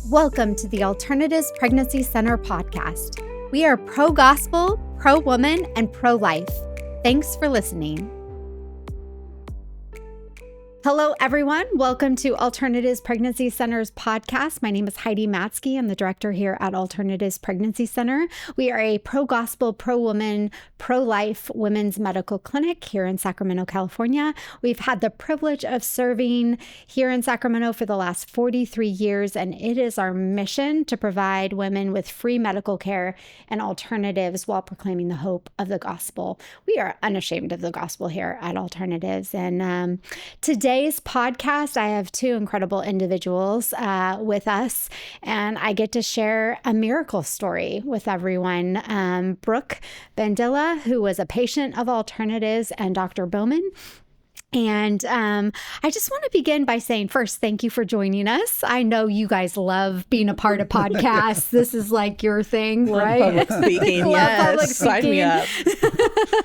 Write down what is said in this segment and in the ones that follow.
Welcome to the Alternatives Pregnancy Center podcast. We are pro-gospel, pro-woman, and pro-life. Thanks for listening. Hello, everyone. Welcome to Alternatives Pregnancy Center's podcast. My name is Heidi Matzke. I'm the director here at Alternatives Pregnancy Center. We are a pro-gospel, pro-woman, pro-life women's medical clinic here in Sacramento, California. We've had the privilege of serving here in Sacramento for the last 43 years, and it is our mission to provide women with free medical care and alternatives while proclaiming the hope of the gospel. We are unashamed of the gospel here at Alternatives. And today's podcast, I have two incredible individuals with us, and I get to share a miracle story with everyone. Brooke Bandilla, who was a patient of Alternatives, and Dr. Bowman. And I just want to begin by saying, first, thank you for joining us. I know you guys love being a part of podcasts. This is like your thing, right? Public speaking, yes. Public Sign me up.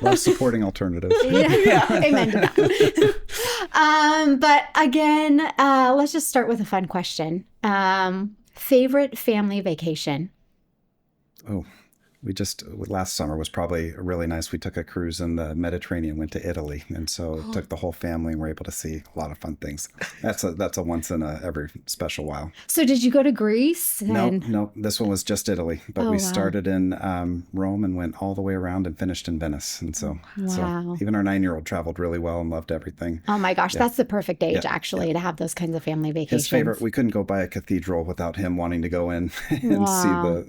Love supporting alternatives. Yeah. Amen to that. But again, let's just start with a fun question. Favorite family vacation? Oh, last summer was probably really nice. We took a cruise in the Mediterranean, went to Italy, and so took the whole family and were able to see a lot of fun things. That's a once in every special while. So did you go to Greece? No, this one was just Italy, but we started in Rome and went all the way around and finished in Venice. And so even our 9-year-old traveled really well and loved everything. Oh my gosh, that's the perfect age to have those kinds of family vacations. His favorite, we couldn't go by a cathedral without him wanting to go in and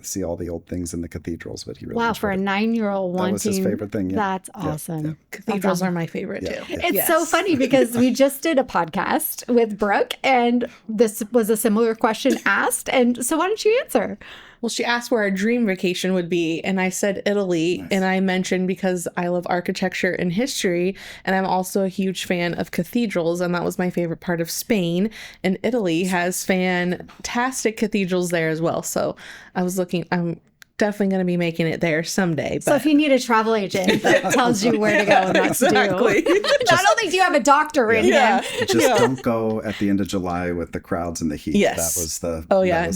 see all the old things in the cathedrals. But he really for a 9-year-old wanting. That was his favorite thing. Yeah. That's awesome. Yeah. Cathedrals are my favorite too. It's so funny because we just did a podcast with Brooke, and this was a similar question asked. And so why don't you answer? Well, she asked where our dream vacation would be, and I said Italy. Nice. And I mentioned because I love architecture and history, and I'm also a huge fan of cathedrals, and that was my favorite part of Spain. And Italy has fantastic cathedrals there as well. So I'm definitely going to be making it there someday. But... So if you need a travel agent that tells you where to go and what to do. Not only do you have a doctor in him. Just don't go at the end of July with the crowds and the heat. Yes. That was the... Oh, yeah.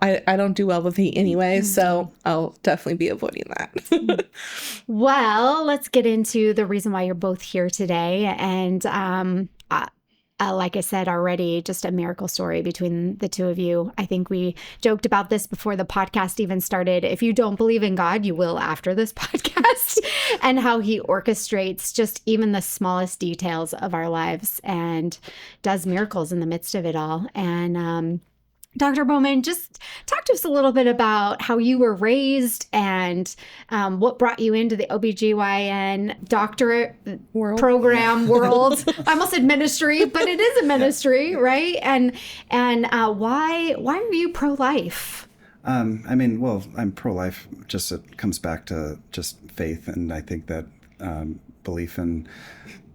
I don't do well with heat anyway, so I'll definitely be avoiding that. Well, let's get into the reason why you're both here today. And like I said already, just a miracle story between the two of you. I think we joked about this before the podcast even started. If you don't believe in God, you will after this podcast, and how he orchestrates just even the smallest details of our lives and does miracles in the midst of it all. And Dr. Bowman, just talk to us a little bit about how you were raised and what brought you into the OBGYN doctorate program world. I almost said ministry, but it is a ministry, right? And why are you pro-life? I'm pro-life. Just it comes back to just faith, and I think that belief in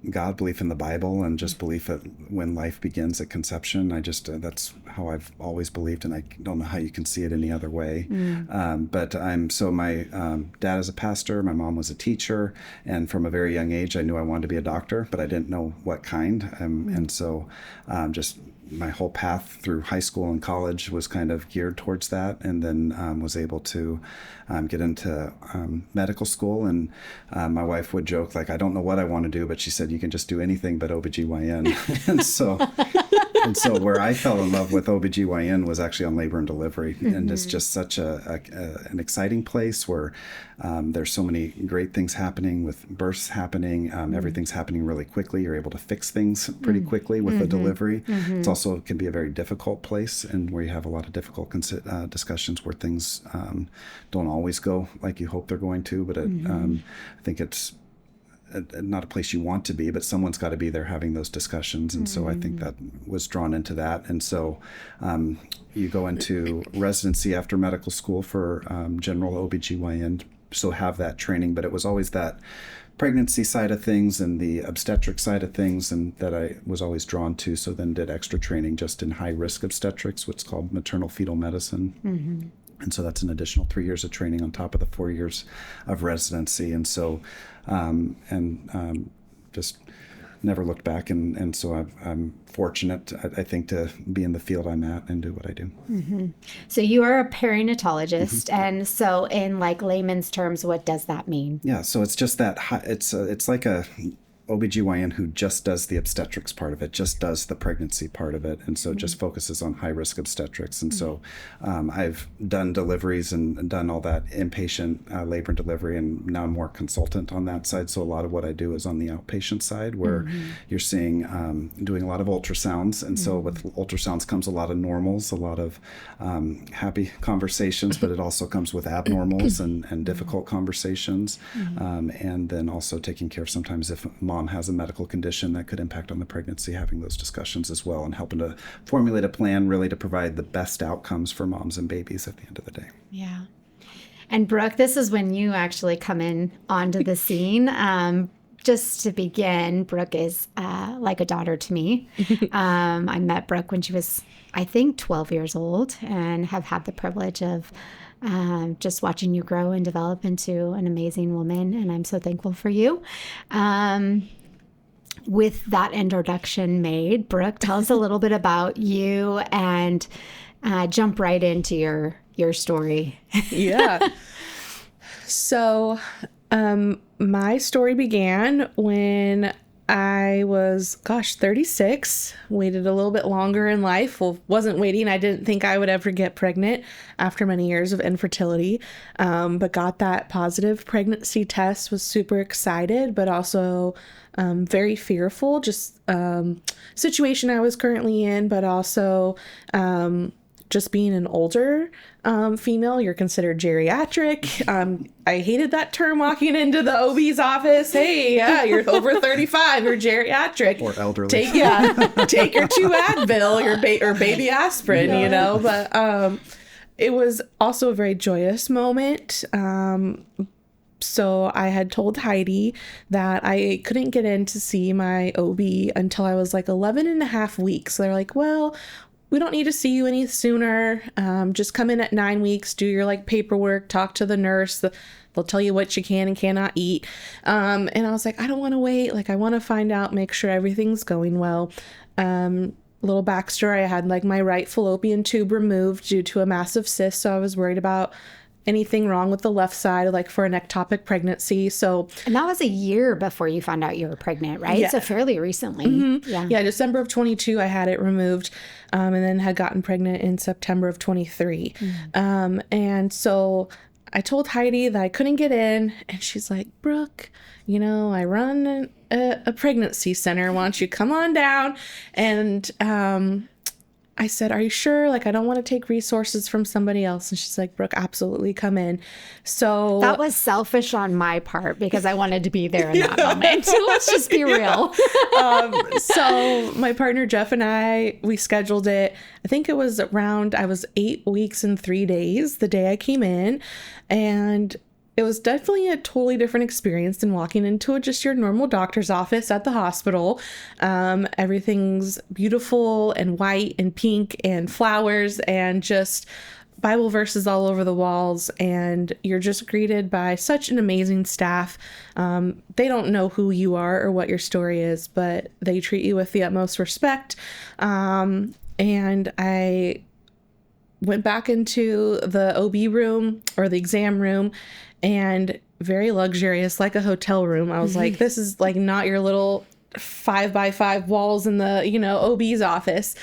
God, belief in the Bible, and just belief that when life begins at conception. That's how I've always believed, and I don't know how you can see it any other way. But my dad is a pastor, my mom was a teacher, and from a very young age I knew I wanted to be a doctor, but I didn't know what kind. And so just my whole path through high school and college was kind of geared towards that, and then was able to get into medical school. And my wife would joke, like, I don't know what I want to do, but she said, you can just do anything but OBGYN. And so where I fell in love with OBGYN was actually on labor and delivery. Mm-hmm. And it's just such an exciting place where there's so many great things happening with births happening. Everything's happening really quickly. You're able to fix things pretty quickly with the delivery. Mm-hmm. It's also can be a very difficult place, and where you have a lot of difficult discussions where things don't always go like you hope they're going to. But I think it's not a place you want to be, but someone's got to be there having those discussions. And so I think that was drawn into that. And so you go into residency after medical school for general OBGYN, so have that training. But it was always that pregnancy side of things and the obstetric side of things, and that I was always drawn to. So then did extra training just in high risk obstetrics, what's called maternal fetal medicine. Mm-hmm. And so that's an additional 3 years of training on top of the 4 years of residency. And so, just never looked back. And so I'm fortunate, I think, to be in the field I'm at and do what I do. Mm-hmm. So you are a perinatologist. And so in like layman's terms, what does that mean? Yeah. So it's just that it's like a OBGYN who just does the obstetrics part of it, just does the pregnancy part of it. And so just focuses on high risk obstetrics. And so I've done deliveries and done all that inpatient labor and delivery. And now I'm more consultant on that side. So a lot of what I do is on the outpatient side where you're seeing, doing a lot of ultrasounds. And so with ultrasounds comes a lot of normals, a lot of happy conversations, but it also comes with abnormals and difficult conversations. And then also taking care of sometimes if mom has a medical condition that could impact on the pregnancy, having those discussions as well and helping to formulate a plan really to provide the best outcomes for moms and babies at the end of the day. Yeah. And Brooke, this is when you actually come in onto the scene. Just to begin, Brooke is like a daughter to me. I met Brooke when she was, I think, 12 years old and have had the privilege of just watching you grow and develop into an amazing woman. And I'm so thankful for you. With that introduction made, Brooke, tell us a little bit about you and jump right into your story. Yeah. So my story began when I was, 36, waited a little bit longer in life. Well, wasn't waiting. I didn't think I would ever get pregnant after many years of infertility, but got that positive pregnancy test, was super excited, but also very fearful, just situation I was currently in, but also just being an older female, you're considered geriatric. I hated that term walking into the OB's office. Hey, yeah, you're over 35, you're geriatric. Or elderly. Take your 2 Advil, or baby aspirin, you know. But it was also a very joyous moment. So I had told Heidi that I couldn't get in to see my OB until I was like 11 and a half weeks. So they're like, well, we don't need to see you any sooner. Just come in at 9 weeks, do your like paperwork, talk to the nurse. They'll tell you what you can and cannot eat. And I was like, I don't want to wait. Like, I want to find out, make sure everything's going well. Little backstory, I had like my right fallopian tube removed due to a massive cyst. So I was worried about anything wrong with the left side, like for an ectopic pregnancy. And that was a year before you found out you were pregnant, right? Yeah. So fairly recently. Yeah, December of 22, I had it removed, and then had gotten pregnant in September of 23. And so I told Heidi that I couldn't get in, and she's like, Brooke, you know, I run a pregnancy center. Why don't you come on down? And I said, are you sure? Like, I don't want to take resources from somebody else. And she's like, Brooke, absolutely come in. So that was selfish on my part because I wanted to be there in that moment. So let's just be real. So my partner, Jeff, and we scheduled it. I think it was I was 8 weeks and 3 days the day I came in. And it was definitely a totally different experience than walking into just your normal doctor's office at the hospital. Everything's beautiful and white and pink and flowers and just Bible verses all over the walls. And you're just greeted by such an amazing staff. They don't know who you are or what your story is, but they treat you with the utmost respect. And I went back into the OB room or the exam room, and very luxurious, like a hotel room. I was like, this is like not your little 5x5 walls in the, OB's office.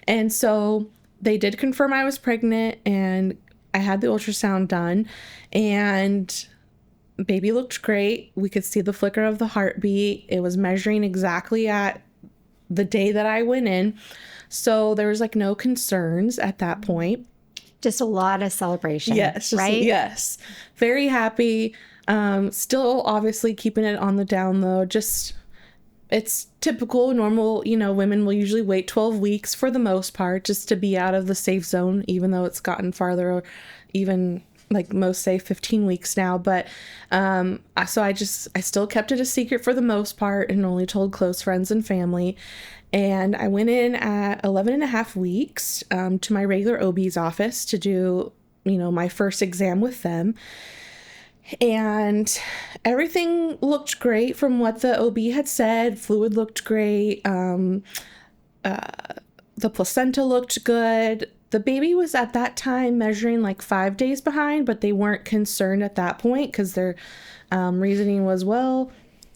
And so they did confirm I was pregnant, and I had the ultrasound done, and baby looked great. We could see the flicker of the heartbeat. It was measuring exactly at the day that I went in. So there was like no concerns at that point. Just a lot of celebration. Yes. Right? Yes. Very happy. Still obviously keeping it on the down low. Just, it's typical, normal, women will usually wait 12 weeks for the most part just to be out of the safe zone, even though it's gotten farther, or even like most say 15 weeks now. But so I still kept it a secret for the most part and only told close friends and family. And I went in at 11 and a half weeks to my regular OB's office to do, my first exam with them. And everything looked great from what the OB had said. Fluid looked great. The placenta looked good. The baby was at that time measuring like 5 days behind, but they weren't concerned at that point because their reasoning was, well,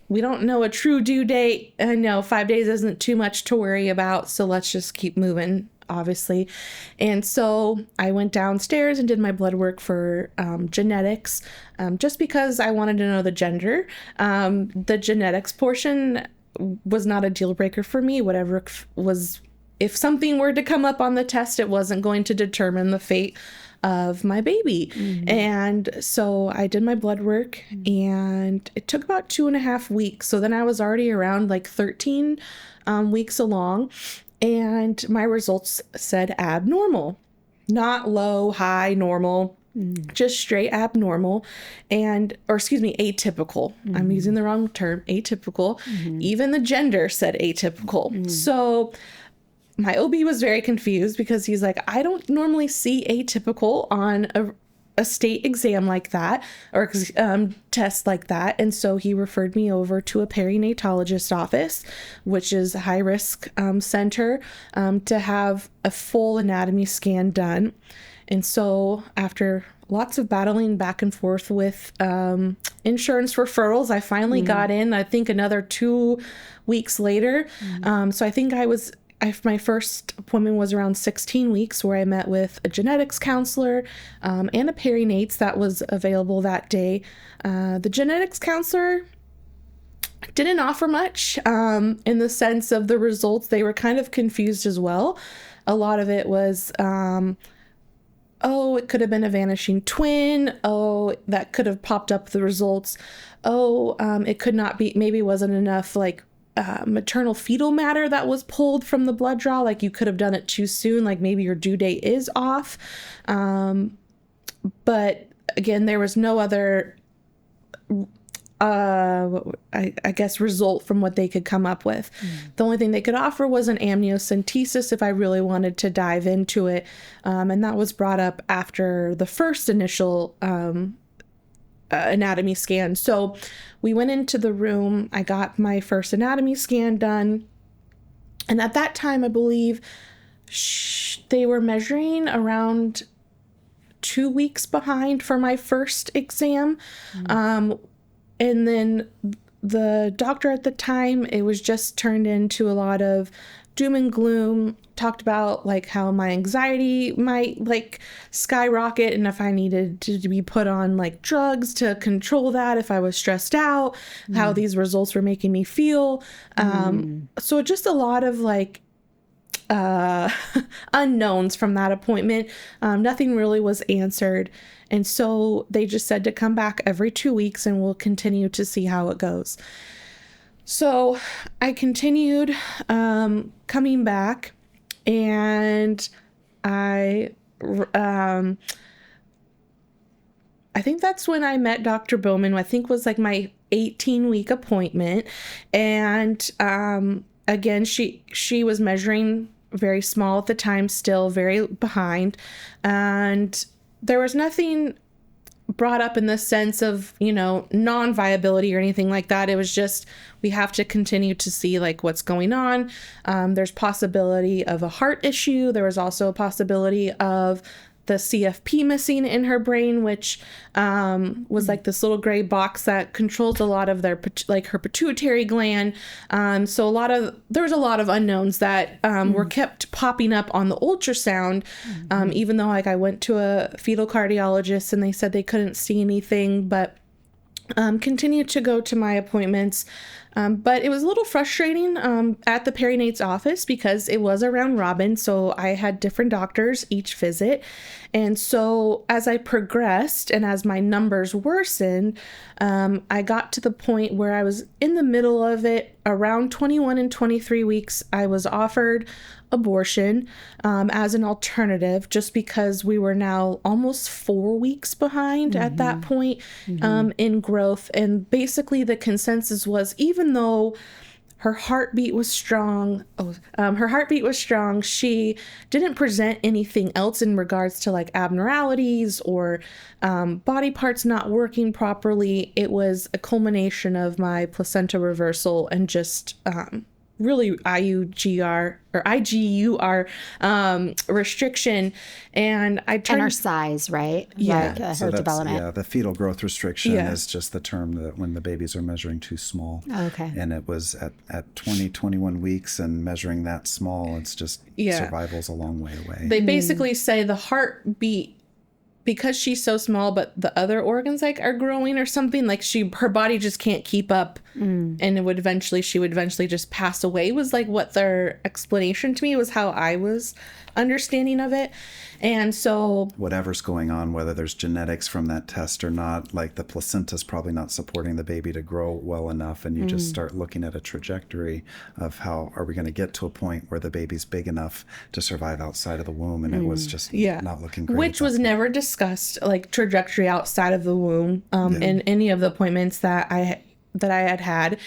we don't know a true due date. I know 5 days isn't too much to worry about, so let's just keep moving, obviously. And so I went downstairs and did my blood work for genetics, just because I wanted to know the gender. The genetics portion was not a deal breaker for me. Whatever was, if something were to come up on the test, it wasn't going to determine the fate of my baby. And so I did my blood work, and it took about 2.5 weeks. So then I was already around like 13 weeks along, and my results said abnormal, not low, high, normal, just straight abnormal, atypical. I'm using the wrong term, atypical. Even the gender said atypical. So my OB was very confused because he's like, I don't normally see atypical on a state exam like that, or test like that. And so he referred me over to a perinatologist office, which is a high risk center, to have a full anatomy scan done. And so after lots of battling back and forth with insurance referrals, I finally got in, I think another 2 weeks later. So I think my first appointment was around 16 weeks, where I met with a genetics counselor and a perinates that was available that day. The genetics counselor didn't offer much in the sense of the results. They were kind of confused as well. A lot of it was, it could have been a vanishing twin. Oh, that could have popped up the results. It could not be, maybe wasn't enough like maternal fetal matter that was pulled from the blood draw. Like you could have done it too soon. Like maybe your due date is off. But again, there was no other, I guess, result from what they could come up with. The only thing they could offer was an amniocentesis if I really wanted to dive into it. And that was brought up after the first initial anatomy scan. So we went into the room. I got my first anatomy scan done. And at that time, I believe they were measuring around 2 weeks behind for my first exam. And then the doctor at the time, it was just turned into a lot of doom and gloom, talked about like how my anxiety might like skyrocket, and if I needed to be put on like drugs to control that if I was stressed out, how these results were making me feel. So just a lot of like unknowns from that appointment. Nothing really was answered. And so they just said to come back every 2 weeks and we'll continue to see how it goes. So I continued coming back, and I think that's when I met Dr. Bowman. I think was like my 18-week appointment. And again, she was measuring very small at the time, still very behind. And there was nothing brought up in the sense of, non-viability or anything like that. It was just, we have to continue to see like what's going on. There's possibility of a heart issue. There was also a possibility of the CFP missing in her brain, which was like this little gray box that controls a lot of her pituitary gland. So there was a lot of unknowns that were kept popping up on the ultrasound, even though like I went to a fetal cardiologist and they said they couldn't see anything, but continued to go to my appointments. But it was a little frustrating at the perinate's office because it was around Robin, so I had different doctors each visit. And so as I progressed and as my numbers worsened, I got to the point where I was in the middle of it. Around 21 and 23 weeks, I was offered abortion as an alternative, just because we were now almost 4 weeks behind at that point in growth. And basically the consensus was, even though her heartbeat was strong. Her heartbeat was strong. She didn't present anything else in regards to like abnormalities or body parts not working properly. It was a culmination of my placenta reversal and just really IUGR or IGUR restriction. And I tried. And her size, right? Yeah. Like, So her that's, development. yeah, the fetal growth restriction Yeah. is just the term that when the babies are measuring too small. Okay. And it was at 20, 21 weeks and measuring that small, it's just survival's a long way away. They basically say the heartbeat, because she's so small, but the other organs like are growing or something, like her body just can't keep up, and she would eventually just pass away, was like what their explanation to me was, how I was understanding of it. And so whatever's going on, whether there's genetics from that test or not, like the placenta's probably not supporting the baby to grow well enough, and you just start looking at a trajectory of how are we going to get to a point where the baby's big enough to survive outside of the womb, and it was just not looking great. Which was never discussed, like trajectory outside of the womb, in any of the appointments that I had.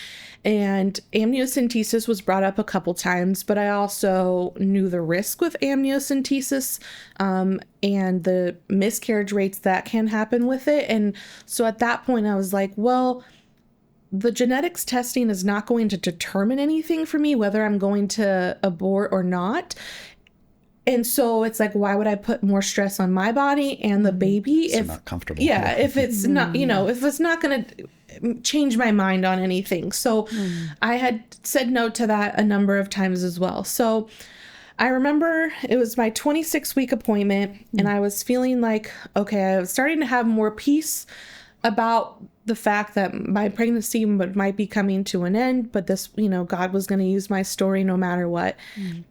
And amniocentesis was brought up a couple times, but I also knew the risk with amniocentesis and the miscarriage rates that can happen with it. And so at that point I was like, well, the genetics testing is not going to determine anything for me, whether I'm going to abort or not. And so it's like, why would I put more stress on my body and the baby if not comfortable? Yeah, if it's not, if it's not going to change my mind on anything. So I had said no to that a number of times as well. So I remember it was my 26-week appointment, and I was feeling like, okay, I was starting to have more peace about the fact that my pregnancy might be coming to an end, but this, God was going to use my story no matter what.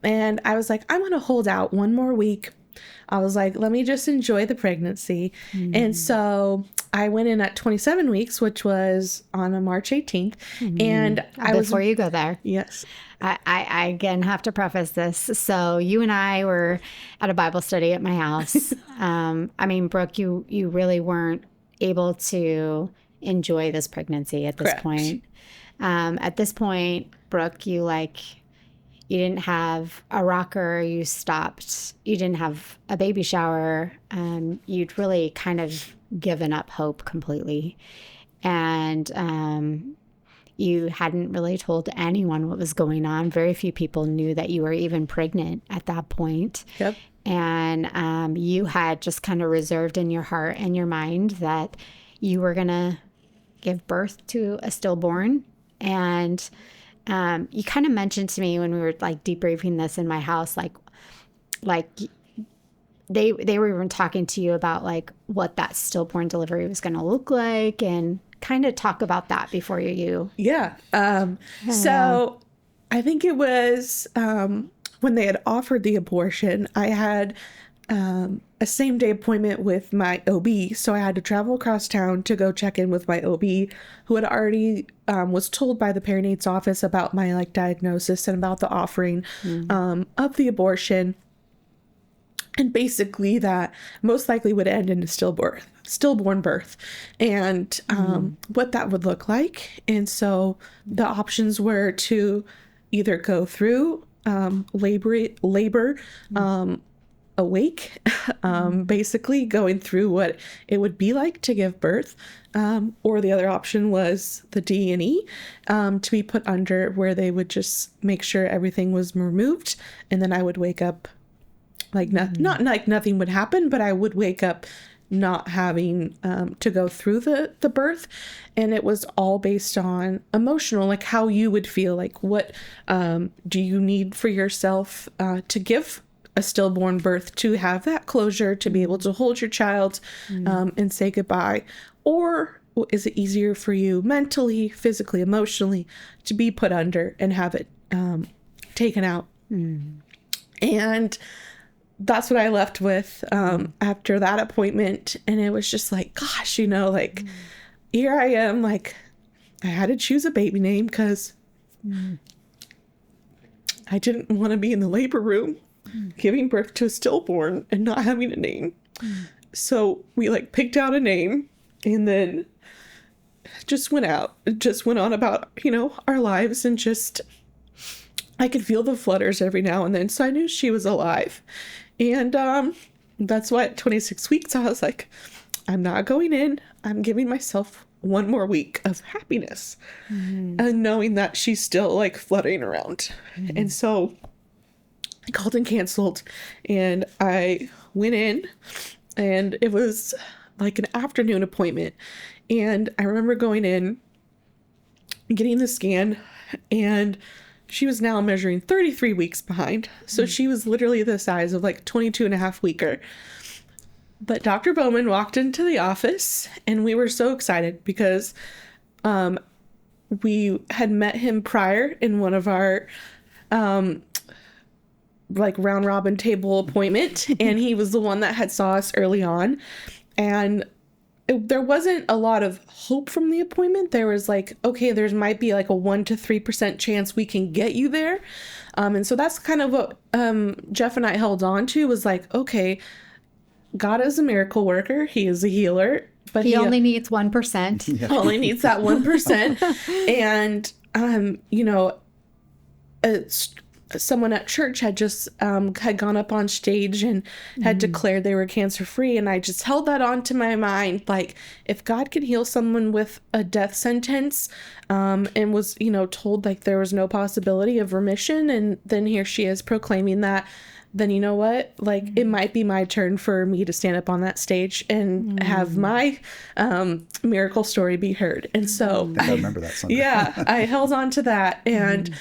And I was like, I'm going to hold out one more week. I was like, let me just enjoy the pregnancy. And so I went in at 27 weeks, which was on a March 18th. And Before you go there. Yes. I again have to preface this. So you and I were at a Bible study at my house. I mean, Brooke, you really weren't able to enjoy this pregnancy at this Correct. point. At this point, Brooke, you didn't have a rocker, you didn't have a baby shower, you'd really kind of given up hope completely. And you hadn't really told anyone what was going on. Very few people knew that you were even pregnant at that point. Yep. And you had just kind of reserved in your heart and your mind that you were going to give birth to a stillborn. And you kind of mentioned to me when we were like debriefing this in my house, like they were even talking to you about like what that stillborn delivery was going to look like, and kind of talk about that before you. Yeah. So I think it was when they had offered the abortion, I had a same day appointment with my OB. So I had to travel across town to go check in with my OB, who had already was told by the perinate's office about my like diagnosis and about the offering of the abortion. And basically that most likely would end in a stillborn birth, and what that would look like. And so the options were to either go through labor awake, basically going through what it would be like to give birth, or the other option was the D&E, to be put under, where they would just make sure everything was removed, and then I would wake up like not like nothing would happen, but I would wake up not having to go through the birth. And it was all based on emotional, like how you would feel, like what do you need for yourself to give a stillborn birth, to have that closure, to be able to hold your child and say goodbye, or is it easier for you mentally, physically, emotionally to be put under and have it taken out? And that's what I left with after that appointment. And it was just like, gosh, like here I am, like I had to choose a baby name because I didn't want to be in the labor room giving birth to a stillborn and not having a name. So we like picked out a name, and then just went on about, our lives, and just, I could feel the flutters every now and then. So I knew she was alive. And that's why at 26 weeks, I was like, I'm not going in. I'm giving myself one more week of happiness, and knowing that she's still like fluttering around. And so I called and canceled, and I went in, and it was like an afternoon appointment. And I remember going in, getting the scan, and she was now measuring 33 weeks behind. So she was literally the size of like 22 and a half weeker. But Dr. Bowman walked into the office, and we were so excited because we had met him prior in one of our like round robin table appointment, and he was the one that had saw us early on. And there wasn't a lot of hope from the appointment. There was like, okay, there might be like a 1 to 3% chance we can get you there. And so that's kind of what Jeff and I held on to, was like, okay, God is a miracle worker. He is a healer, but he only needs 1%. Only needs that 1%. And, someone at church had just had gone up on stage and had declared they were cancer free. And I just held that onto my mind. Like, if God can heal someone with a death sentence, and was, told like there was no possibility of remission, and then here she is proclaiming that, then you know what? Like, it might be my turn for me to stand up on that stage and have my miracle story be heard. And so I remember that Sunday. Yeah, I held on to that. And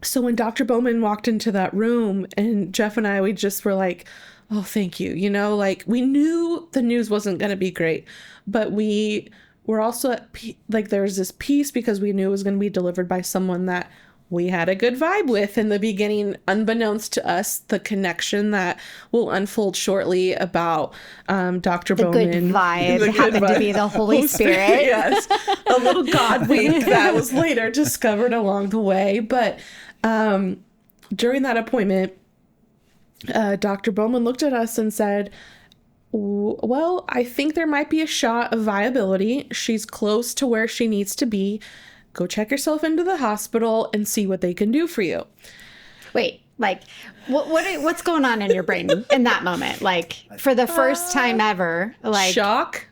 so when Dr. Bowman walked into that room, and Jeff and I, we just were like, oh, thank you. Like, we knew the news wasn't going to be great, but we were also at like, there was this peace because we knew it was going to be delivered by someone that we had a good vibe with in the beginning, unbeknownst to us, the connection that will unfold shortly about Dr. Bowman. The good vibe happened to be the Holy Spirit. Yes, a little God wink that was later discovered along the way. But during that appointment, Dr. Bowman looked at us and said, well, I think there might be a shot of viability. She's close to where she needs to be. Go check yourself into the hospital and see what they can do for you. Wait, like, what's going on in your brain in that moment? Like, for the first time ever, like, shock,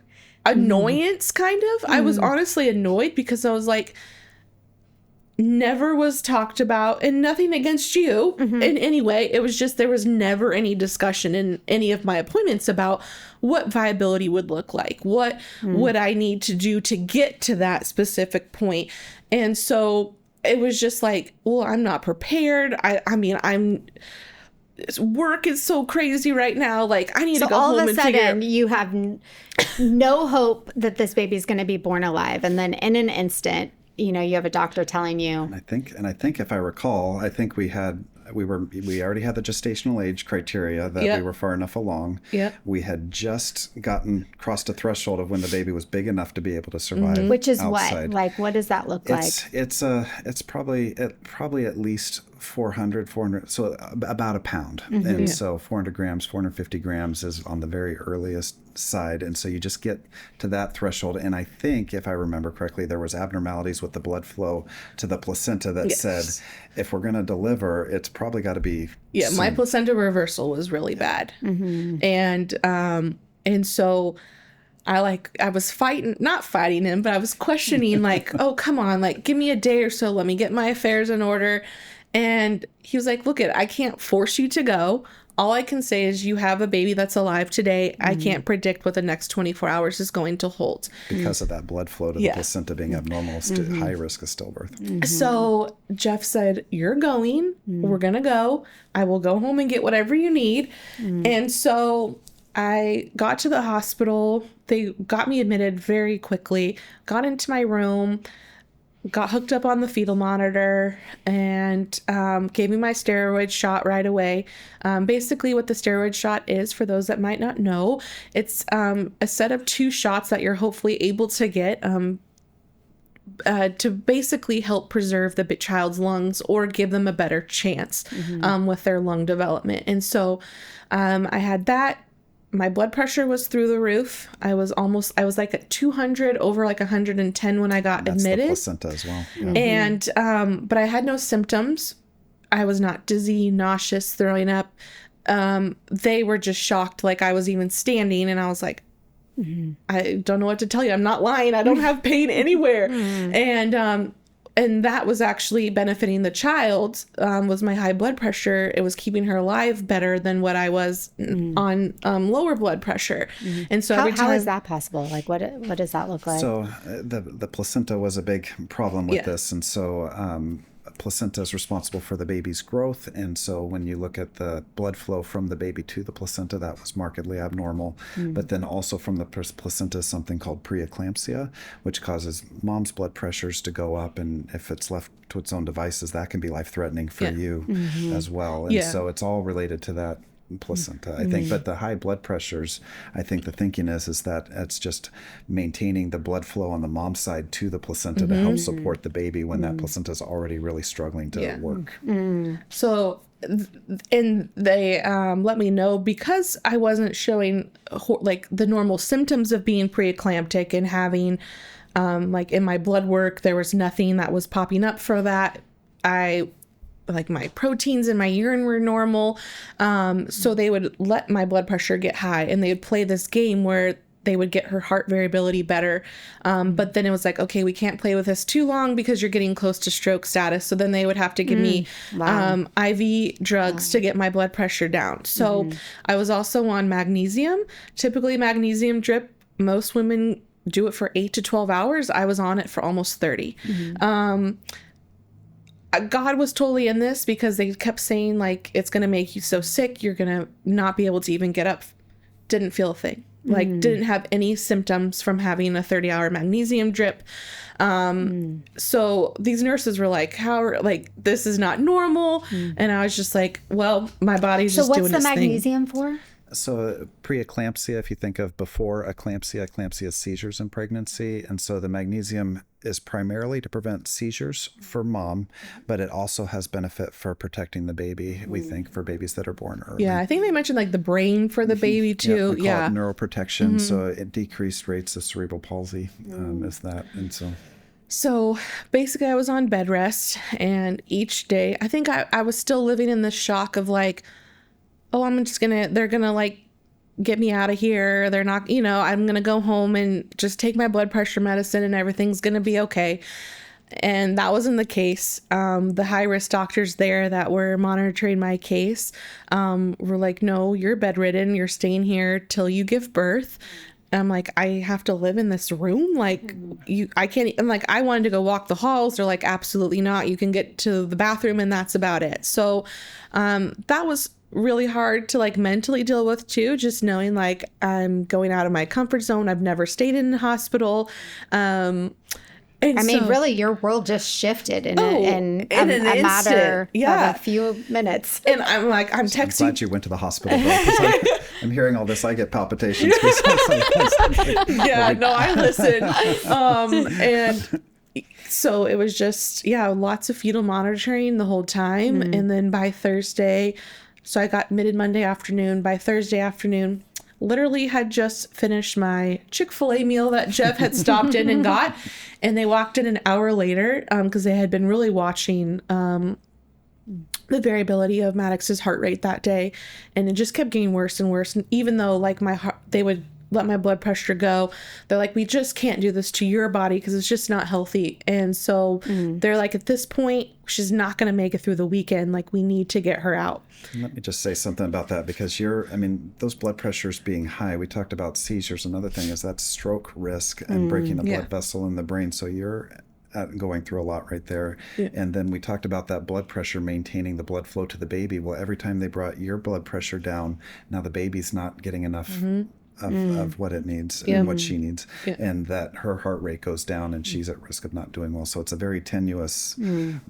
annoyance, kind of. I was honestly annoyed because I was like, never was talked about, and nothing against you in any way. It was just, there was never any discussion in any of my appointments about what viability would look like, what would I need to do to get to that specific point. And so it was just like, well, I'm not prepared. I mean, work is so crazy right now. Like, I need to go home and figure. All of a sudden, you have no hope that this baby's going to be born alive. And then in an instant, you have a doctor telling you. And I think if I recall, we already had the gestational age criteria that we were far enough along. Yep. We had just crossed a threshold of when the baby was big enough to be able to survive. Which is outside. what? Like, what does that look like? It's probably at least 400, so about a pound. And so 400 grams, 450 grams is on the very earliest side. And so you just get to that threshold. And I think, if I remember correctly, there was abnormalities with the blood flow to the placenta that said, if we're going to deliver, it's probably got to be soon. My placenta reversal was really bad. And so I was not fighting him, but I was questioning, like, oh, come on, like, give me a day or so. Let me get my affairs in order. And he was like, look, I can't force you to go. All I can say is you have a baby that's alive today. I can't predict what the next 24 hours is going to hold. Because of that blood flow to the placenta being abnormal, high risk of stillbirth. So Jeff said, you're going. We're going to go. I will go home and get whatever you need. And so I got to the hospital. They got me admitted very quickly, got into my room, got hooked up on the fetal monitor, and gave me my steroid shot right away. Basically what the steroid shot is, for those that might not know, it's a set of 2 shots that you're hopefully able to get to basically help preserve the child's lungs or give them a better chance with their lung development. And so I had that my blood pressure was through the roof. I was like at 200 over like 110 when I got admitted. That's the placenta as well. Yeah. And, but I had no symptoms. I was not dizzy, nauseous, throwing up. They were just shocked. Like I was even standing, and I was like, I don't know what to tell you. I'm not lying. I don't have pain anywhere. And that was actually benefiting the child, was my high blood pressure. It was keeping her alive better than what I was on lower blood pressure. And so how is that possible? Like what does that look like? So the placenta was a big problem with this. And so placenta is responsible for the baby's growth. And so when you look at the blood flow from the baby to the placenta, that was markedly abnormal. But then also from the placenta is something called preeclampsia, which causes mom's blood pressures to go up. And if it's left to its own devices, that can be life-threatening for you as well. And so it's all related to that placenta, I think. But the high blood pressures, I think the thinking is that it's just maintaining the blood flow on the mom's side to the placenta to help support the baby when that placenta is already really struggling to work. So, and they let me know, because I wasn't showing like the normal symptoms of being preeclamptic and having like in my blood work, there was nothing that was popping up for that. Like my proteins in my urine were normal. So they would let my blood pressure get high, and they would play this game where they would get her heart variability better. But then it was like, okay, we can't play with this too long because you're getting close to stroke status. So then they would have to give me IV drugs to get my blood pressure down. So I was also on magnesium. Typically magnesium drip, most women do it for 8 to 12 hours. I was on it for almost 30. God was totally in this, because they kept saying like, it's going to make you so sick, you're going to not be able to even get up. Didn't feel a thing. Like didn't have any symptoms from having a 30-hour magnesium drip. So these nurses were like, this is not normal. And I was just like, well, my body's just doing its thing. So what's the magnesium for? So preeclampsia, if you think of before eclampsia is seizures in pregnancy. And so the magnesium is primarily to prevent seizures for mom, but it also has benefit for protecting the baby, we think, for babies that are born early. Yeah, I think they mentioned like the brain for the baby too. We call it neuroprotection. So it decreased rates of cerebral palsy is that. And so basically I was on bed rest, and each day, I think I was still living in the shock of like, oh, they're gonna like get me out of here. They're not, I'm gonna go home and just take my blood pressure medicine and everything's gonna be okay. And that wasn't the case. The high risk doctors there that were monitoring my case were like, no, you're bedridden. You're staying here till you give birth. And I'm like, I have to live in this room? Like, I can't. I'm like, I wanted to go walk the halls. They're like, absolutely not. You can get to the bathroom and that's about it. So that was really hard to like mentally deal with too, just knowing like I'm going out of my comfort zone. I've never stayed in a hospital. Really, your world just shifted in a matter of a few minutes. And I'm like, I'm texting. I'm glad you went to the hospital, though, I'm hearing all this. I get palpitations. I listen. And so it was just, lots of fetal monitoring the whole time. And then by Thursday, so I got admitted Monday afternoon. By Thursday afternoon, literally had just finished my Chick-fil-A meal that Jeff had stopped in and got. And they walked in an hour later because they had been really watching the variability of Maddix's heart rate that day. And it just kept getting worse and worse. And even though like my heart, they would let my blood pressure go, they're like, we just can't do this to your body because it's just not healthy. And so they're like, at this point, she's not going to make it through the weekend. Like, we need to get her out. Let me just say something about that, because those blood pressures being high, we talked about seizures. Another thing is that stroke risk and breaking a blood vessel in the brain. So you're going through a lot right there. And then we talked about that blood pressure, maintaining the blood flow to the baby. Well, every time they brought your blood pressure down, now the baby's not getting enough of what it needs and what she needs, and that her heart rate goes down and she's at risk of not doing well. So it's a very tenuous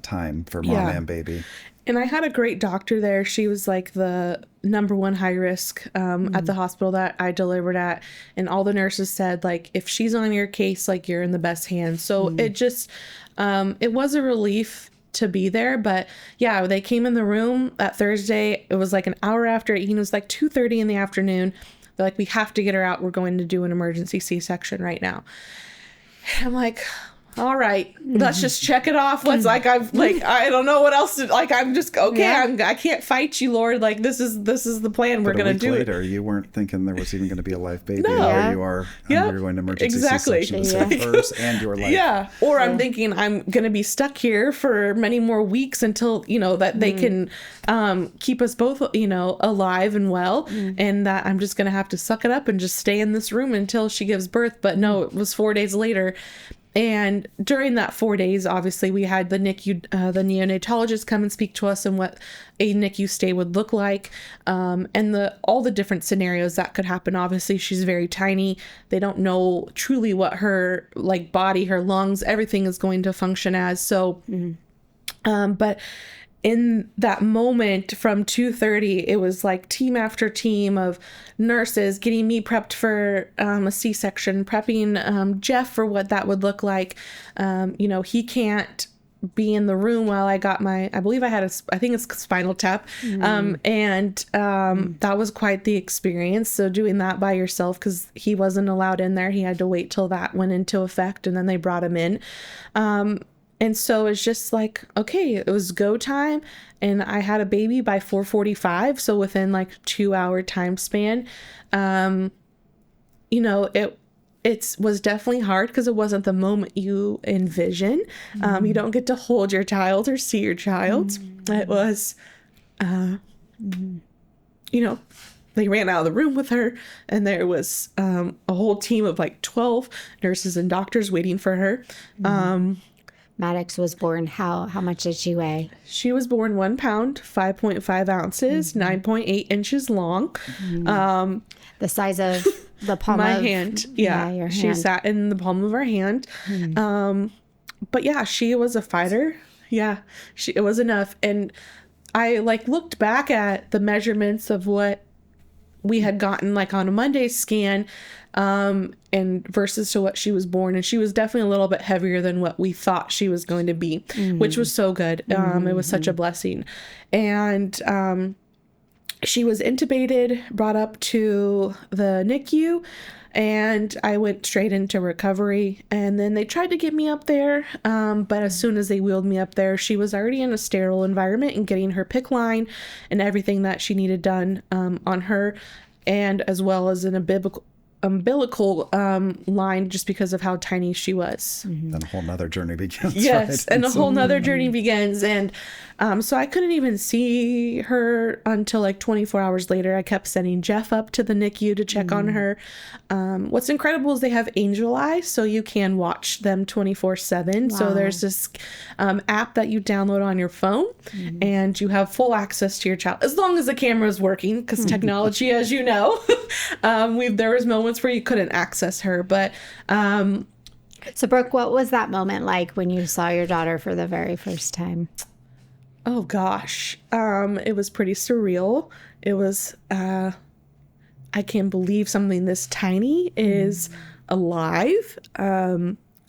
time for mom and baby. And I had a great doctor there. She was like the number one high risk at the hospital that I delivered at. And all the nurses said, like, if she's on your case, like, you're in the best hands. So it just, it was a relief to be there. But they came in the room that Thursday. It was like an hour after. It was like 2:30 in the afternoon. They're like, we have to get her out. We're going to do an emergency C-section right now. And I'm like, all right, let's just check it off. Let's I don't know what else to, I'm just okay. Yeah. I can't fight you, Lord. Like this is the plan. We're gonna do later, it. You weren't thinking there was even going to be a live baby. No. There you are. You're going to emergency C-section to save hers and your life. Yeah. Or I'm thinking I'm gonna be stuck here for many more weeks until that they can keep us both alive and well, and that I'm just gonna have to suck it up and just stay in this room until she gives birth. But no, it was 4 days later. And during that 4 days, obviously, we had the NICU, the neonatologist come and speak to us and what a NICU stay would look like, and all the different scenarios that could happen. Obviously, she's very tiny. They don't know truly what her body, her lungs, everything is going to function as. So, but in that moment from 2:30, it was like team after team of nurses getting me prepped for a C-section, prepping Jeff for what that would look like. He can't be in the room while I got I believe I had I think it's spinal tap. That was quite the experience. So doing that by yourself, because he wasn't allowed in there. He had to wait till that went into effect, and then they brought him in. And so it's just like, okay, it was go time, and I had a baby by 4:45. So within 2 hour time span, it was definitely hard because it wasn't the moment you envision. You don't get to hold your child or see your child. It was, they ran out of the room with her, and there was a whole team of 12 nurses and doctors waiting for her. Maddix was born. How much did she weigh? She was born 1 pound, 5.5 ounces, 9.8 inches long. The size of the palm my of hand. Yeah, your hand. She sat in the palm of our hand. But yeah, she was a fighter. Yeah, it was enough. And I looked back at the measurements of what we had gotten on a Monday scan, and versus to what she was born, and she was definitely a little bit heavier than what we thought she was going to be, which was so good. It was such a blessing. And she was intubated, brought up to the NICU, and I went straight into recovery. And then they tried to get me up there, but as soon as they wheeled me up there, she was already in a sterile environment and getting her PICC line and everything that she needed done on her, and as well as an umbilical line, just because of how tiny she was. Then a whole nother journey begins. Yes, right? and a whole nother journey begins. And so I couldn't even see her until 24 hours later. I kept sending Jeff up to the NICU to check on her. What's incredible is they have Angel Eye, so you can watch them 24/7. Wow. So there's this app that you download on your phone, and you have full access to your child, as long as the camera is working, because technology, as you know, there was moments where you couldn't access her. But so Brooke, what was that moment like when you saw your daughter for the very first time? Oh gosh, it was pretty surreal. It was I can't believe something this tiny is alive.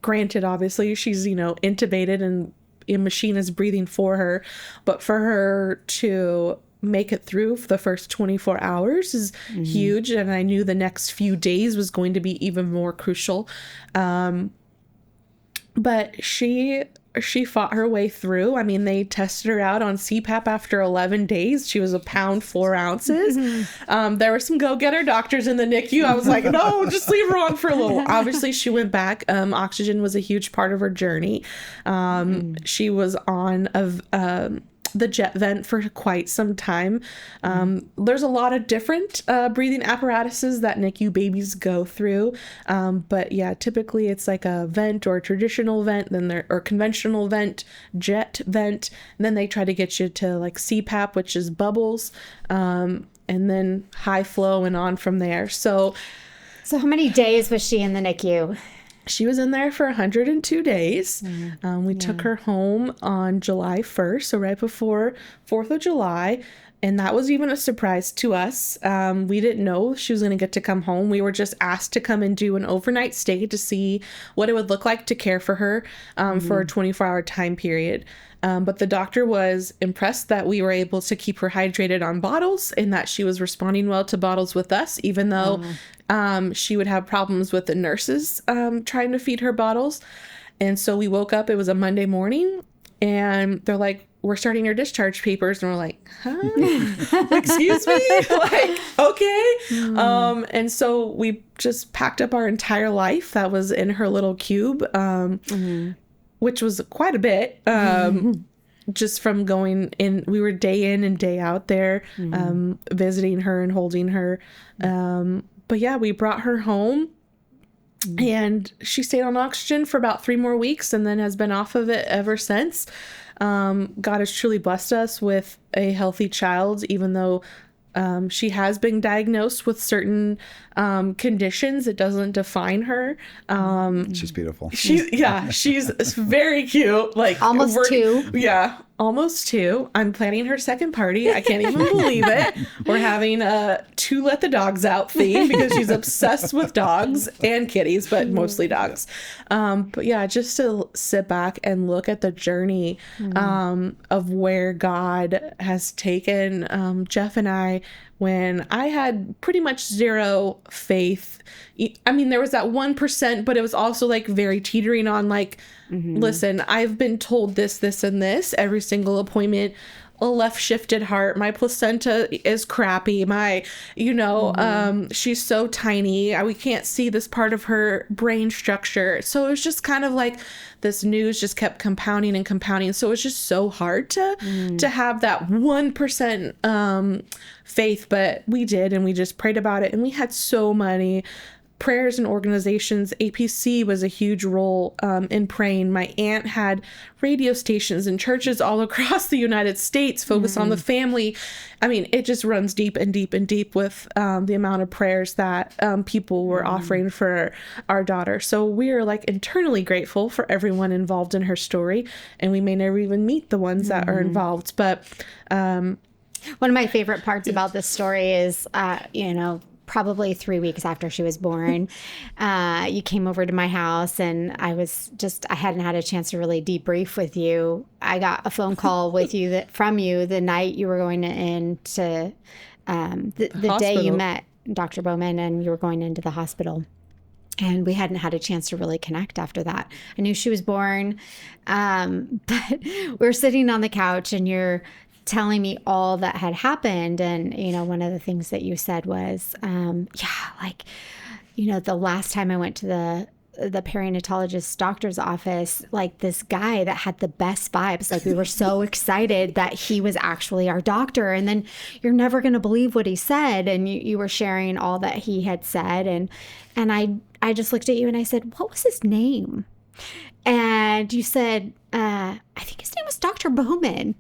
Granted, obviously she's intubated and a machine is breathing for her, but for her to make it through for the first 24 hours is huge. And I knew the next few days was going to be even more crucial. But she fought her way through. I mean, they tested her out on CPAP after 11 days. She was 1 pound 4 ounces. There were some go-getter doctors in the NICU. I was like, no, just leave her on for a little. Obviously, she went back. Oxygen was a huge part of her journey. She was on the jet vent for quite some time. There's a lot of different breathing apparatuses that NICU babies go through. But yeah, typically it's a vent or a traditional vent, or conventional vent, jet vent. And then they try to get you to CPAP, which is bubbles, and then high flow and on from there. So how many days was she in the NICU? She was in there for 102 days. We took her home on July 1st, so right before 4th of July. And that was even a surprise to us. We didn't know she was going to get to come home. We were just asked to come and do an overnight stay to see what it would look like to care for her for a 24-hour time period. But the doctor was impressed that we were able to keep her hydrated on bottles and that she was responding well to bottles with us, even though she would have problems with the nurses trying to feed her bottles. And so we woke up, it was a Monday morning, and they're like, we're starting your discharge papers. And we're like, huh? Excuse me? Like, okay. And so we just packed up our entire life that was in her little cube, which was quite a bit. Just from going in, we were day in and day out there, visiting her and holding her. But yeah, we brought her home. And she stayed on oxygen for about 3 more weeks and then has been off of it ever since. God has truly blessed us with a healthy child, even though she has been diagnosed with certain conditions. It doesn't define her. She's beautiful. She's very cute. Like almost 2. Yeah, almost 2. I'm planning her second party. I can't even believe it. We're having a 2 let the dogs out theme because she's obsessed with dogs and kitties, but mostly dogs. But yeah, just to sit back and look at the journey of where God has taken Jeff and I, when I had pretty much zero faith. I mean, there was that 1%, but it was also like very teetering on like, listen, I've been told this, this, and this every single appointment. A left shifted heart. My placenta is crappy. My, she's so tiny. We can't see this part of her brain structure. So it was just kind of like this news just kept compounding and compounding. So it was just so hard to have that 1% faith, but we did, and we just prayed about it. And we had so many prayers and organizations. APC was a huge role in praying. My aunt had radio stations and churches all across the United States focused on the family. I mean, it just runs deep and deep and deep with the amount of prayers that people were offering for our daughter. So we are like internally grateful for everyone involved in her story, and we may never even meet the ones that are involved. But one of my favorite parts about this story is, probably 3 weeks after she was born, you came over to my house, and I hadn't had a chance to really debrief with you. I got a phone call from you the night you were going into the day you met Dr. Bowman, and you were going into the hospital. And we hadn't had a chance to really connect after that. I knew she was born, but we were sitting on the couch, and you're telling me all that had happened. And, one of the things that you said was, the last time I went to the perinatologist doctor's office, like this guy that had the best vibes, like we were so excited that he was actually our doctor. And then you're never going to believe what he said. And you were sharing all that he had said. And I just looked at you and I said, what was his name? And you said, I think his name was Dr. Bowman.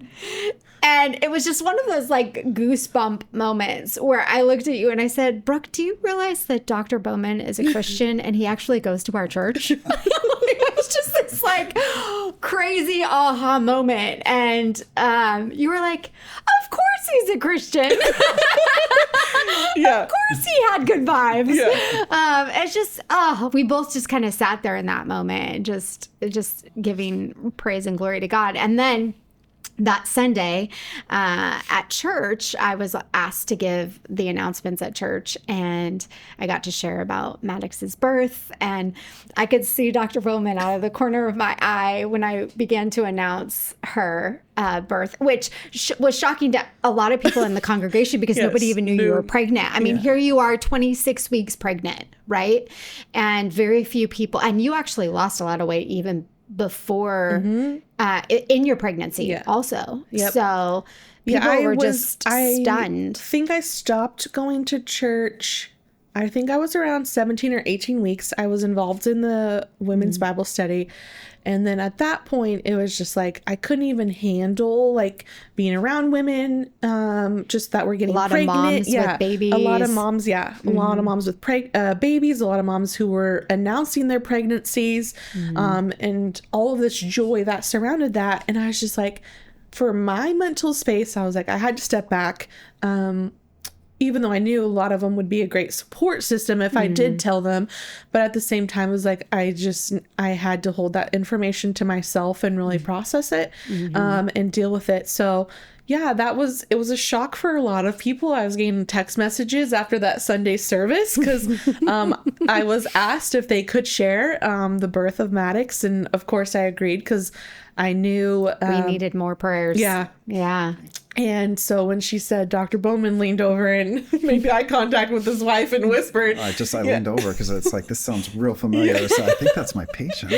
And it was just one of those like goosebump moments where I looked at you and I said, Brooke, do you realize that Dr. Bowman is a Christian and he actually goes to our church? It was just this like crazy aha moment. And you were like, of course he's a Christian. Yeah. Of course he had good vibes. Yeah. It's just, we both just kind of sat there in that moment, just giving praise and glory to God. And then that Sunday at church, I was asked to give the announcements at church, and I got to share about Maddix's birth. And I could see Dr. Bowman out of the corner of my eye when I began to announce her birth, which was shocking to a lot of people in the congregation because nobody even knew you were pregnant. I mean, here you are 26 weeks pregnant, right? And very few people, and you actually lost a lot of weight even before in your pregnancy also. So people were just stunned. I think I stopped going to church. I think I was around 17 or 18 weeks. I was involved in the women's Bible study. And then at that point, it was just like, I couldn't even handle like being around women, just that were getting pregnant. A lot of moms with babies. A lot of moms, a lot of moms with babies, a lot of moms who were announcing their pregnancies, and all of this joy that surrounded that. And I was just like, for my mental space, I was like, I had to step back. Even though I knew a lot of them would be a great support system if I did tell them. But at the same time, it was like, I had to hold that information to myself and really process it and deal with it. So yeah, it was a shock for a lot of people. I was getting text messages after that Sunday service because I was asked if they could share the birth of Maddix. And of course I agreed because I knew we needed more prayers. Yeah. Yeah. And so when she said, Dr. Bowman leaned over and made eye contact with his wife and whispered. I leaned over because it's like, this sounds real familiar. So I think that's my patient.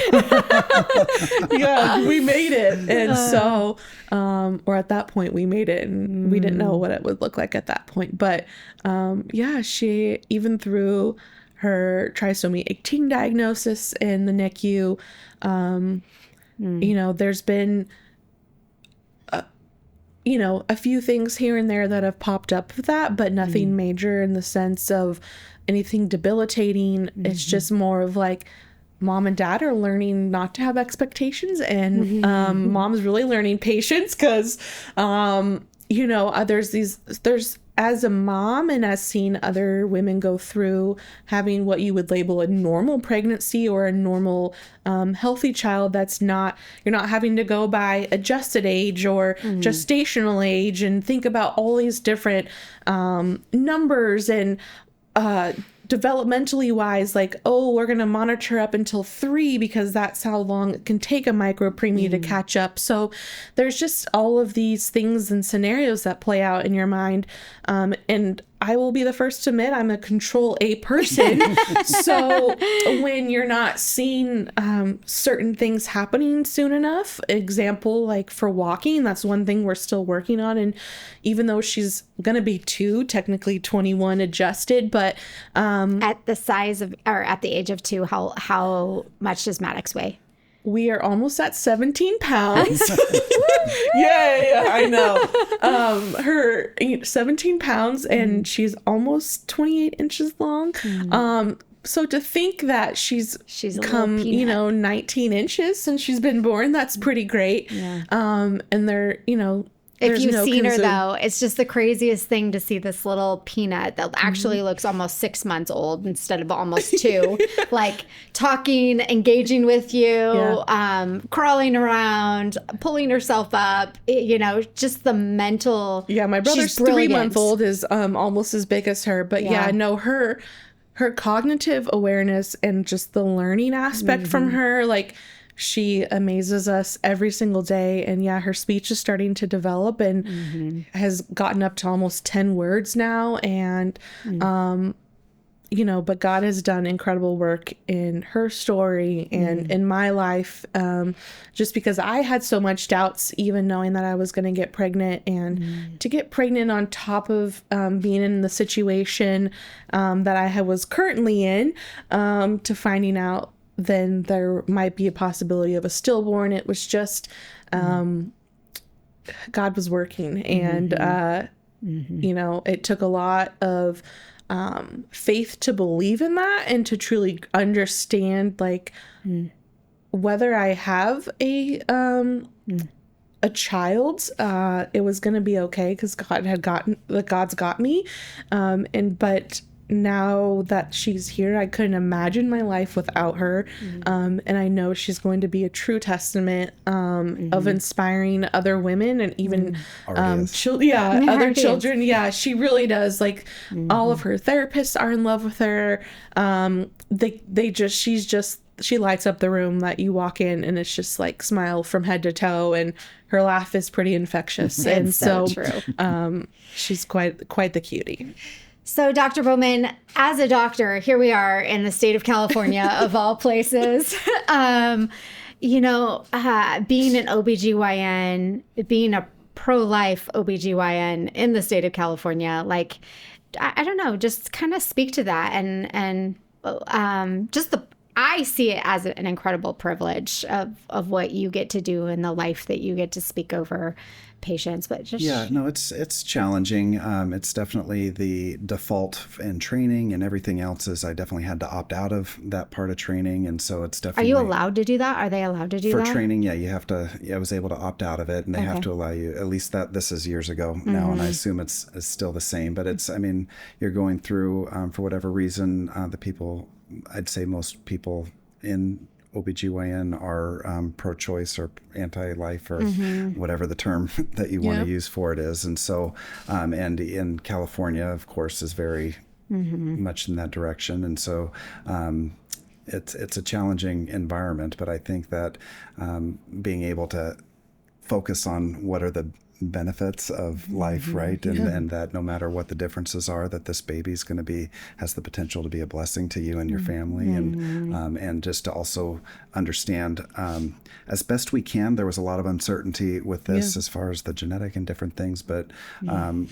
Yeah, we made it. And so, or at that point we made it, and we didn't know what it would look like at that point. But yeah, she, even through her trisomy 18 diagnosis in the NICU, you know, there's been a few things here and there that have popped up with that, but nothing major in the sense of anything debilitating. It's just more of like mom and dad are learning not to have expectations, and mom's really learning patience because, there's as a mom and as seeing other women go through having what you would label a normal pregnancy or a normal healthy child, that's not, you're not having to go by adjusted age or gestational age and think about all these different numbers and developmentally wise, like, oh, we're going to monitor up until 3 because that's how long it can take a micro preemie to catch up. So there's just all of these things and scenarios that play out in your mind. And I will be the first to admit I'm a control A person. So when you're not seeing certain things happening soon enough, example, like for walking, that's one thing we're still working on. And even though she's going to be 2, technically 21 adjusted, but at the size of, or at the age of 2, how much does Maddix weigh? We are almost at 17 pounds. Yeah, I know. Her 17 pounds, and she's almost 28 inches long. So to think that she's come, 19 inches since she's been born, that's pretty great. Yeah. And they're, if you've seen her, though, it's just the craziest thing to see this little peanut that actually looks almost 6 months old instead of almost 2, like talking, engaging with you, crawling around, pulling herself up, just the mental. Yeah, my brother's 3-month-old is almost as big as her. But her cognitive awareness and just the learning aspect from her, like, she amazes us every single day. And her speech is starting to develop and has gotten up to almost 10 words now. And, but God has done incredible work in her story and in my life, just because I had so much doubts, even knowing that I was going to get pregnant, and to get pregnant on top of being in the situation that I was currently in, to finding out then there might be a possibility of a stillborn. It was just God was working, and it took a lot of faith to believe in that and to truly understand, like, whether I have a child, it was going to be okay because God's got me, but now that she's here, I couldn't imagine my life without her. And I know she's going to be a true testament of inspiring other women and even other children. Yeah, she really does. Like, all of her therapists are in love with her. She lights up the room that you walk in, and it's just like smile from head to toe, and her laugh is pretty infectious. And so true. She's quite the cutie. So, Dr. Bowman, as a doctor, here we are in the state of California, of all places. Being an OBGYN, being a pro-life OBGYN in the state of California, like, I don't know, just kind of speak to that and just I see it as an incredible privilege of what you get to do and the life that you get to speak over patients. But just Yeah, no, it's challenging. It's definitely the default in training, and everything else is I definitely had to opt out of that part of training, and so it's Are definitely. you allowed to do that? Are they allowed to do For that? training, yeah, you have to. Yeah, I was able to opt out of it, and they have to allow you. At least that this is years ago now, and I assume it's still the same. But it's, I mean, you're going through for whatever reason, the people. I'd say most people in OBGYN are pro-choice or anti-life or whatever the term that you want to use for it is. And so, and in California, of course, is very much in that direction. And so it's a challenging environment, but I think that being able to focus on what are the benefits of life, right? And that no matter what the differences are, that this baby's going to be, has the potential to be a blessing to you and your family. And just to also understand, as best we can, there was a lot of uncertainty with this as far as the genetic and different things, but I'm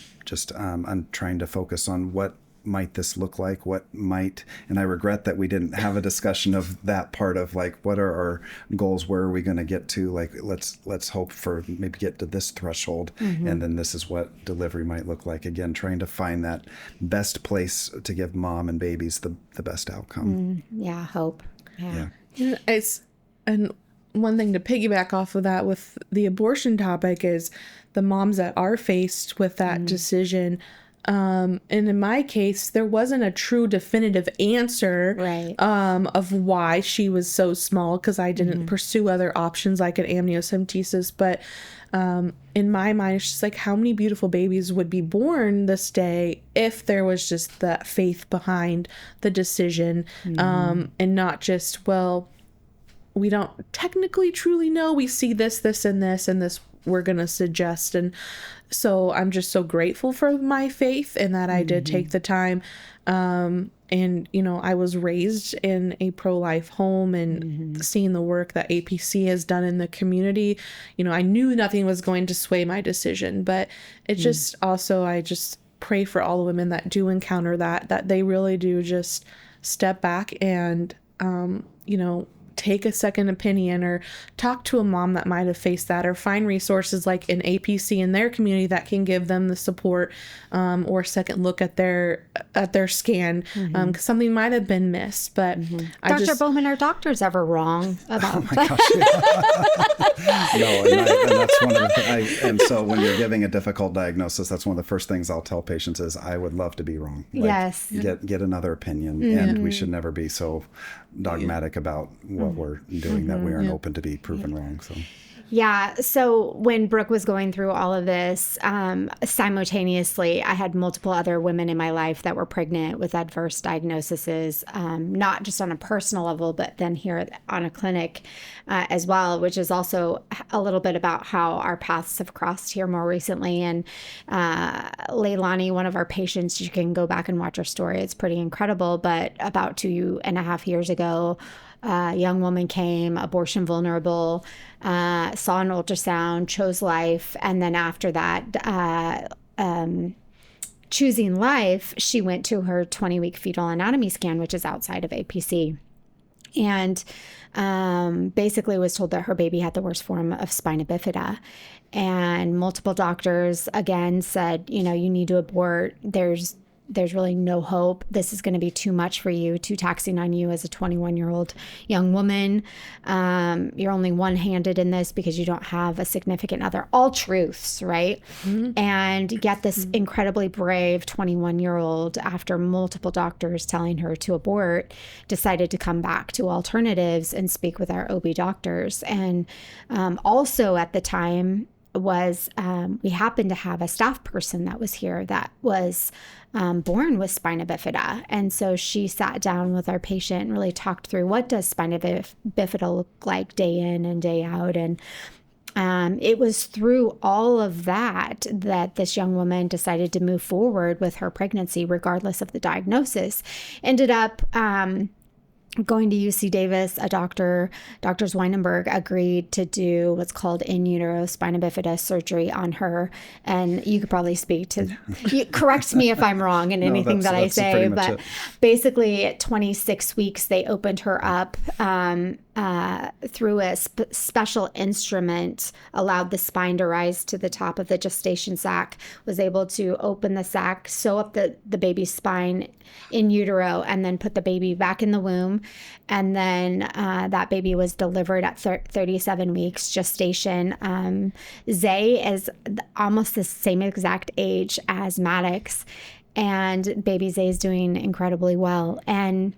trying to focus on what might this look like, what might, and I regret that we didn't have a discussion of that part of like, what are our goals, where are we going to get to, like, let's hope for maybe get to this threshold, and then this is what delivery might look like. Again, trying to find that best place to give mom and babies the best outcome. Yeah, hope. Yeah. And one thing to piggyback off of that with the abortion topic is the moms that are faced with that decision. And in my case, there wasn't a true definitive answer of why she was so small, because I didn't pursue other options like an amniocentesis. But in my mind, it's just like, how many beautiful babies would be born this day if there was just that faith behind the decision, and not just, well, we don't technically truly know. We see this, and this we're going to suggest. And so I'm just so grateful for my faith and that I did take the time. And, you know, I was raised in a pro-life home, and seeing the work that APC has done in the community, you know, I knew nothing was going to sway my decision, but it just also, I just pray for all the women that do encounter that they really do just step back and, you know, take a second opinion, or talk to a mom that might have faced that, or find resources like an APC in their community that can give them the support, or second look at their scan, because something might have been missed. But Dr. Bowman, are doctors ever wrong about No, and that's one of the things. And so when you're giving a difficult diagnosis, that's one of the first things I'll tell patients is, I would love to be wrong. Like, get another opinion, and we should never be so dogmatic about what we're doing that we aren't open to be proven wrong. So. Yeah. So when Brooke was going through all of this, simultaneously, I had multiple other women in my life that were pregnant with adverse diagnoses, not just on a personal level, but then here on a clinic as well, which is also a little bit about how our paths have crossed here more recently. And Leilani, one of our patients, you can go back and watch her story. It's pretty incredible. But about 2.5 years ago, a young woman came, abortion vulnerable, saw an ultrasound, chose life. And then after that, choosing life, she went to her 20-week fetal anatomy scan, which is outside of APC. And basically was told that her baby had the worst form of spina bifida. And multiple doctors, again, said, you know, you need to abort. There's really no hope. This is going to be too much for you, too taxing on you as a 21-year-old young woman. You're only one-handed in this because you don't have a significant other. All truths, right? And yet this incredibly brave 21-year-old, after multiple doctors telling her to abort, decided to come back to alternatives and speak with our OB doctors. And also at the time was we happened to have a staff person that was here that was born with spina bifida. And so she sat down with our patient and really talked through, what does spina bifida look like day in and day out? And it was through all of that this young woman decided to move forward with her pregnancy, regardless of the diagnosis. Ended up going to UC Davis, Doctors Weinenberg agreed to do what's called in utero spina bifida surgery on her. And you could probably speak to, correct me if I'm wrong in anything that I say, but basically at 26 weeks, they opened her up through a special instrument, allowed the spine to rise to the top of the gestation sac, was able to open the sac, sew up the baby's spine in utero, and then put the baby back in the womb. And then that baby was delivered at 37 weeks gestation. Zay is almost the same exact age as Maddix, and baby Zay is doing incredibly well. And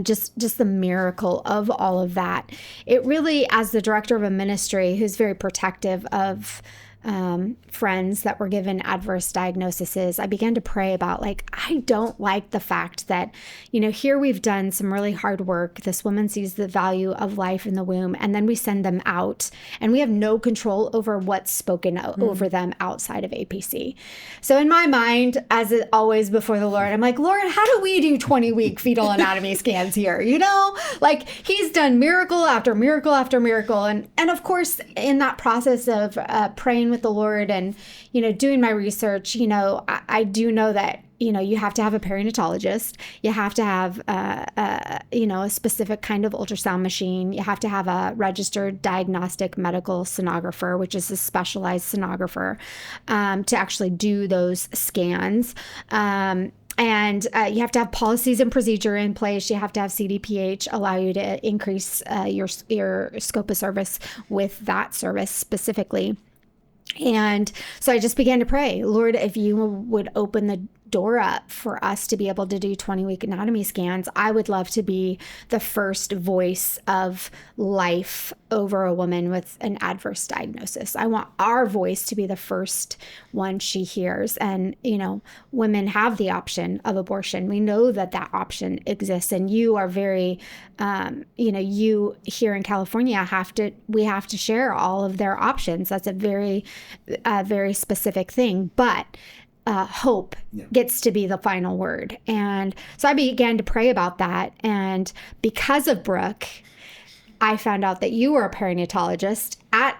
just the miracle of all of that. It really, as the director of a ministry who's very protective of friends that were given adverse diagnoses, I began to pray about, like, I don't like the fact that, here we've done some really hard work. This woman sees the value of life in the womb, and then we send them out, and we have no control over what's spoken over them outside of APC. So in my mind, as always before the Lord, I'm like, Lord, how do we do 20-week fetal anatomy scans here? Like, he's done miracle after miracle after miracle. And of course, in that process of praying with the Lord and, doing my research, I do know that, you have to have a perinatologist. You have to have, a specific kind of ultrasound machine. You have to have a registered diagnostic medical sonographer, which is a specialized sonographer, to actually do those scans. And you have to have policies and procedure in place. You have to have CDPH allow you to increase your scope of service with that service specifically. And so I just began to pray, Lord, if you would open the door up for us to be able to do 20-week anatomy scans, I would love to be the first voice of life over a woman with an adverse diagnosis. I want our voice to be the first one she hears. And, women have the option of abortion. We know that option exists. And you are very, you here in California we have to share all of their options. That's a very, very specific thing. But hope gets to be the final word. And so I began to pray about that. And because of Brooke, I found out that you were a perinatologist at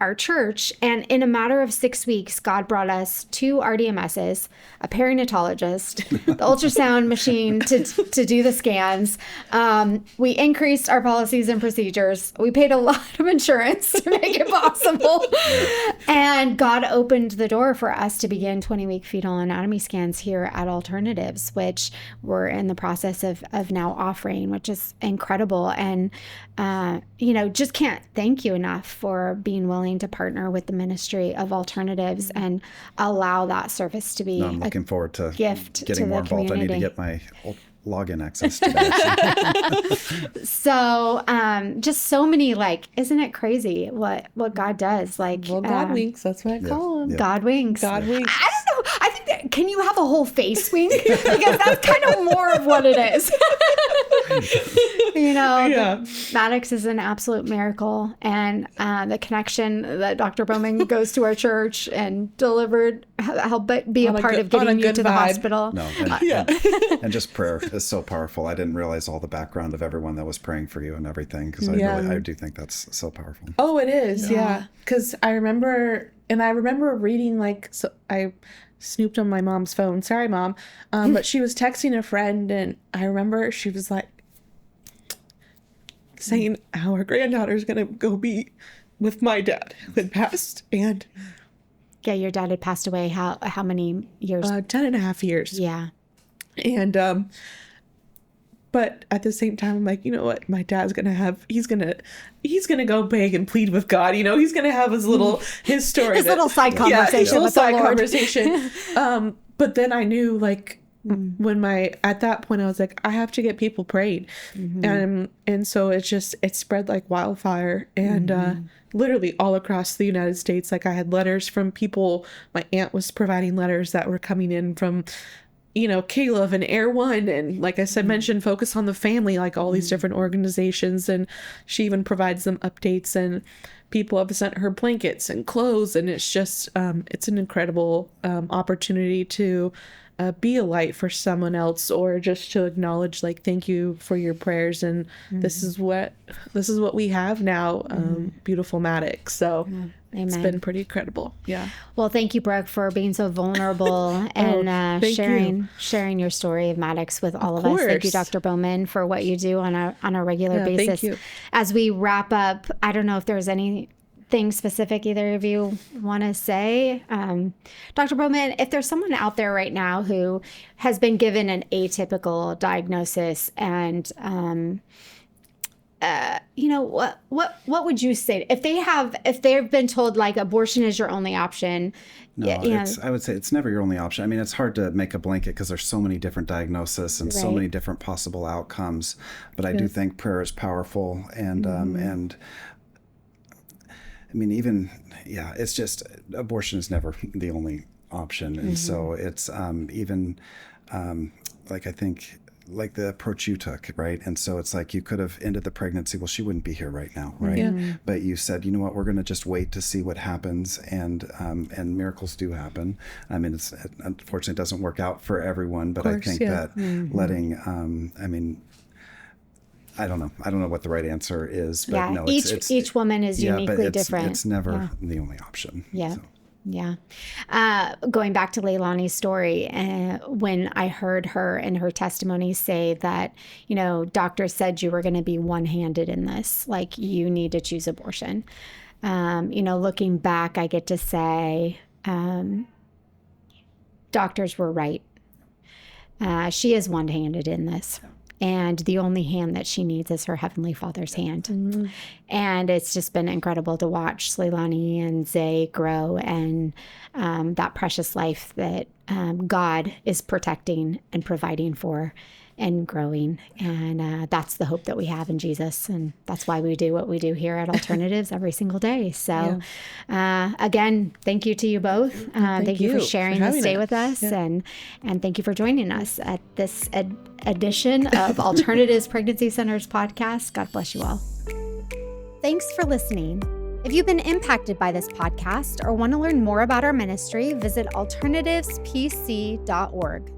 our church. And in a matter of 6 weeks, God brought us 2 RDMSs, a perinatologist, the ultrasound machine to do the scans. We increased our policies and procedures. We paid a lot of insurance to make it possible. And God opened the door for us to begin 20-week fetal anatomy scans here at Alternatives, which we're in the process of now offering, which is incredible. And, just can't thank you enough for being willing to partner with the ministry of Alternatives and allow that service to be I'm looking forward to gift getting to more the involved. community. I need to get my login access today. So just so many, isn't it crazy what God does? God winks. That's what I call him. Yeah. God winks. God winks. I don't know. I think can you have a whole face wink? Because that's kind of more of what it is. Maddix is an absolute miracle. And the connection that Dr. Bowman goes to our church and helped be a part of getting you to the hospital. No, and just prayer is so powerful. I didn't realize all the background of everyone that was praying for you and everything, because I do think that's so powerful. Oh, it is. Yeah. Because I remember reading, I snooped on my mom's phone. Sorry, Mom. But she was texting a friend, and I remember she was saying how her granddaughter's going to go be with my dad who had passed. And yeah, your dad had passed away. How many years? 10 and a half years. Yeah. And, but at the same time, I'm like, you know what? My dad's going to he's going to go beg and plead with God. He's going to have his story. His little side conversation with the Lord. Conversation. But then I knew, at that point I was like, I have to get people prayed. And so it spread like wildfire, and literally all across the United States. I had letters from people. My aunt was providing letters that were coming in from Caleb and Air One, and like I said, mentioned Focus on the Family, all these different organizations, and she even provides them updates, and people have sent her blankets and clothes, and it's just it's an incredible opportunity to be a light for someone else, or just to acknowledge, like, thank you for your prayers, and this is what we have now. Beautiful Maddix. So it's been pretty incredible. Yeah. Well, thank you, Brooke, for being so vulnerable and sharing your story of Maddix with all of us. Thank you, Dr. Bowman, for what you do on a regular basis. Thank you. As we wrap up, I don't know if there's anything specific either of you want to say. Dr. Bowman, if there's someone out there right now who has been given an atypical diagnosis, and what would you say if they've been told, like, abortion is your only option? No, I would say it's never your only option. I mean, it's hard to make a blanket because there's so many different diagnoses and so many different possible outcomes. But I do think prayer is powerful, and I mean, it's just abortion is never the only option. And so it's like, I think, like the approach you took, right? And so it's like, you could have ended the pregnancy. Well, she wouldn't be here right now, right? Yeah. But you said, you know what, we're going to just wait to see what happens, and miracles do happen. I mean, unfortunately, it doesn't work out for everyone, but I think that letting, I don't know what the right answer is, but no, each woman is uniquely different. It's never the only option. Yeah. So. Yeah. Going back to Leilani's story, when I heard her in her testimony say that, doctors said you were going to be one-handed in this, like, you need to choose abortion. Looking back, I get to say, doctors were right. She is one-handed in this. And the only hand that she needs is her Heavenly Father's hand. Mm-hmm. And it's just been incredible to watch Leilani and Zay grow, and that precious life that God is protecting and providing for and growing. And that's the hope that we have in Jesus. And that's why we do what we do here at Alternatives every single day. So again, thank you to you both. Thank you for sharing this day with us. Yeah. And thank you for joining us at this edition of Alternatives Pregnancy Centers podcast. God bless you all. Thanks for listening. If you've been impacted by this podcast or want to learn more about our ministry, visit alternativespc.org.